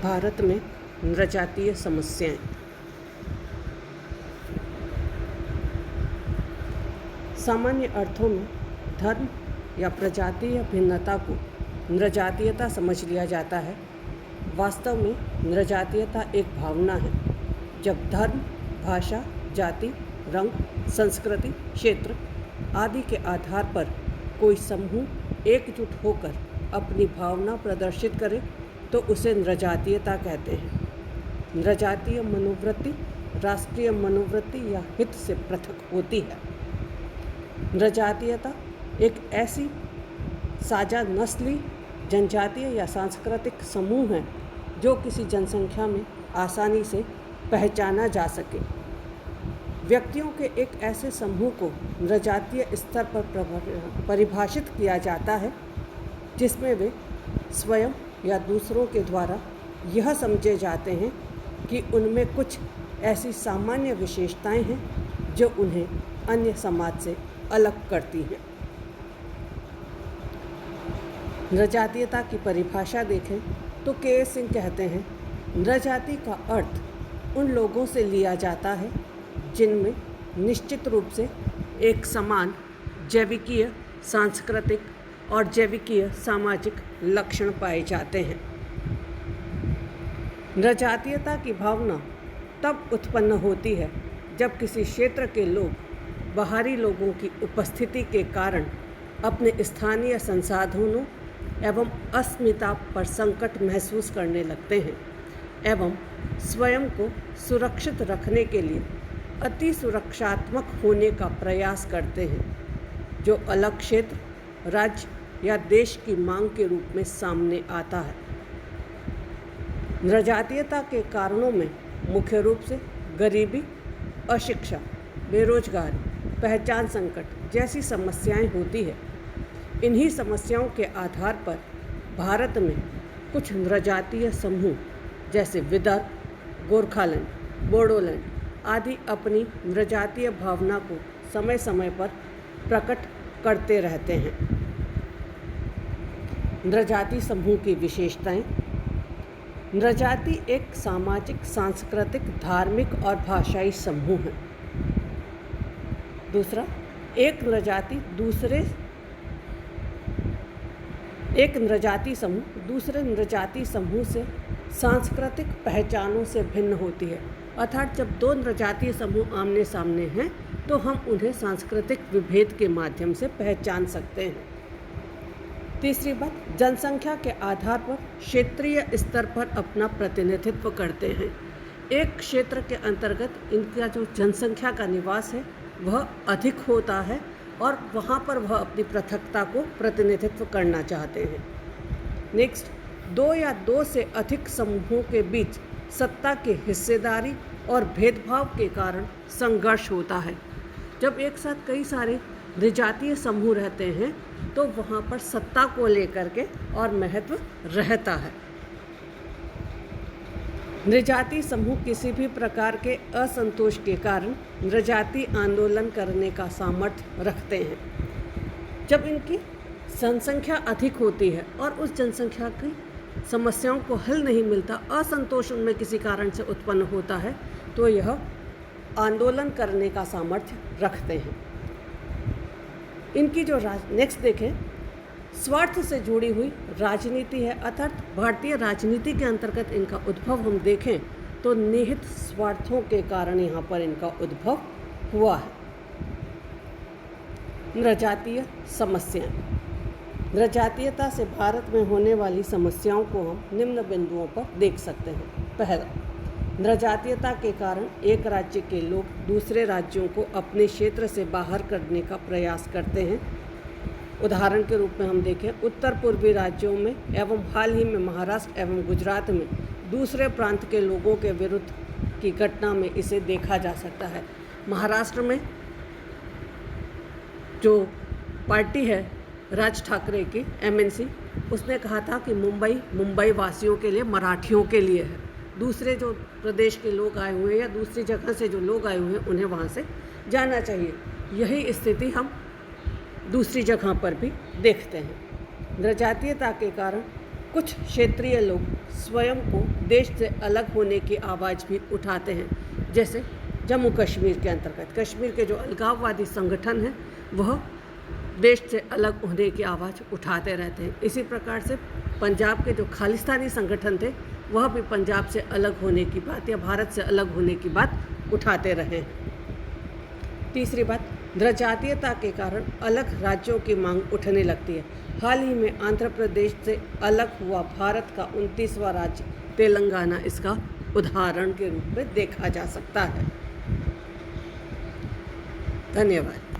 भारत में नृजातीय समस्याएं। सामान्य अर्थों में धर्म या प्रजातीय भिन्नता को नृजातीयता समझ लिया जाता है। वास्तव में नृजातीयता एक भावना है जब धर्म, भाषा, जाति, रंग, संस्कृति, क्षेत्र आदि के आधार पर कोई समूह एकजुट होकर अपनी भावना प्रदर्शित करे तो उसे नृजातीयता कहते हैं। नृजातीय मनोवृत्ति राष्ट्रीय मनोवृत्ति या हित से पृथक होती है। नृजातीयता एक ऐसी साझा नस्ली, जनजातीय या सांस्कृतिक समूह है जो किसी जनसंख्या में आसानी से पहचाना जा सके। व्यक्तियों के एक ऐसे समूह को नृजातीय स्तर पर परिभाषित किया जाता है जिसमें वे स्वयं या दूसरों के द्वारा यह समझे जाते हैं कि उनमें कुछ ऐसी सामान्य विशेषताएं हैं जो उन्हें अन्य समाज से अलग करती हैं। नृजातीयता की परिभाषा देखें तो के सिंह कहते हैं, नृजाति का अर्थ उन लोगों से लिया जाता है जिनमें निश्चित रूप से एक समान जैविकीय, सांस्कृतिक और जैविकीय सामाजिक लक्षण पाए जाते हैं। नृजातीयता की भावना तब उत्पन्न होती है जब किसी क्षेत्र के लोग बाहरी लोगों की उपस्थिति के कारण अपने स्थानीय संसाधनों एवं अस्मिता पर संकट महसूस करने लगते हैं एवं स्वयं को सुरक्षित रखने के लिए अति सुरक्षात्मक होने का प्रयास करते हैं, जो अलग क्षेत्र, राज्य या देश की मांग के रूप में सामने आता है। नृजातीयता के कारणों में मुख्य रूप से गरीबी, अशिक्षा, बेरोजगारी, पहचान संकट जैसी समस्याएं होती है। इन्हीं समस्याओं के आधार पर भारत में कुछ नृजातीय समूह जैसे विदर्भ, गोरखालैंड, बोडोलैंड आदि अपनी नृजातीय भावना को समय समय पर प्रकट करते रहते हैं। नृजाति समूह की विशेषताएं। नृजाति एक सामाजिक, सांस्कृतिक, धार्मिक और भाषाई समूह है। दूसरा, एक नृजाति समूह दूसरे नृजाति समूह से सांस्कृतिक पहचानों से भिन्न होती है। अर्थात जब दो नृजातीय समूह आमने सामने हैं तो हम उन्हें सांस्कृतिक विभेद के माध्यम से पहचान सकते हैं। तीसरी बात, जनसंख्या के आधार पर क्षेत्रीय स्तर पर अपना प्रतिनिधित्व करते हैं। एक क्षेत्र के अंतर्गत इनका जो जनसंख्या का निवास है वह अधिक होता है और वहाँ पर वह अपनी पृथकता को प्रतिनिधित्व करना चाहते हैं। नेक्स्ट, दो या दो से अधिक समूहों के बीच सत्ता की हिस्सेदारी और भेदभाव के कारण संघर्ष होता है। जब एक साथ कई सारे नृजातीय समूह रहते हैं तो वहाँ पर सत्ता को लेकर के और महत्व रहता है। नृजातीय समूह किसी भी प्रकार के असंतोष के कारण नृजातीय आंदोलन करने का सामर्थ्य रखते हैं। जब इनकी जनसंख्या अधिक होती है और उस जनसंख्या की समस्याओं को हल नहीं मिलता, असंतोष उनमें किसी कारण से उत्पन्न होता है, तो यह आंदोलन करने का सामर्थ्य रखते हैं। इनकी जो नेक्स्ट देखें, स्वार्थ से जुड़ी हुई राजनीति है। अर्थात भारतीय राजनीति के अंतर्गत इनका उद्भव हम देखें तो निहित स्वार्थों के कारण यहाँ पर इनका उद्भव हुआ है। नृजातीय समस्याएं। नृजातीयता से भारत में होने वाली समस्याओं को हम निम्न बिंदुओं पर देख सकते हैं। पहला, नृजातीयता के कारण एक राज्य के लोग दूसरे राज्यों को अपने क्षेत्र से बाहर करने का प्रयास करते हैं। उदाहरण के रूप में हम देखें, उत्तर पूर्वी राज्यों में एवं हाल ही में महाराष्ट्र एवं गुजरात में दूसरे प्रांत के लोगों के विरुद्ध की घटना में इसे देखा जा सकता है। महाराष्ट्र में जो पार्टी है राज ठाकरे की MNC, उसने कहा था कि मुंबई वासियों के लिए, मराठियों के लिए है। दूसरे जो प्रदेश के लोग आए हुए हैं या दूसरी जगह से जो लोग आए हुए हैं उन्हें वहाँ से जाना चाहिए। यही स्थिति हम दूसरी जगह पर भी देखते हैं। नृजातीयता के कारण कुछ क्षेत्रीय लोग स्वयं को देश से अलग होने की आवाज़ भी उठाते हैं, जैसे जम्मू कश्मीर के अंतर्गत कश्मीर के जो अलगाववादी संगठन हैं वह देश से अलग होने की आवाज़ उठाते रहते हैं। इसी प्रकार से पंजाब के जो खालिस्तानी संगठन थे वह भी पंजाब से अलग होने की बात या भारत से अलग होने की बात उठाते रहे। तीसरी बात, जनजातीयता के कारण अलग राज्यों की मांग उठने लगती है। हाल ही में आंध्र प्रदेश से अलग हुआ भारत का 29वां राज्य तेलंगाना इसका उदाहरण के रूप में देखा जा सकता है। धन्यवाद।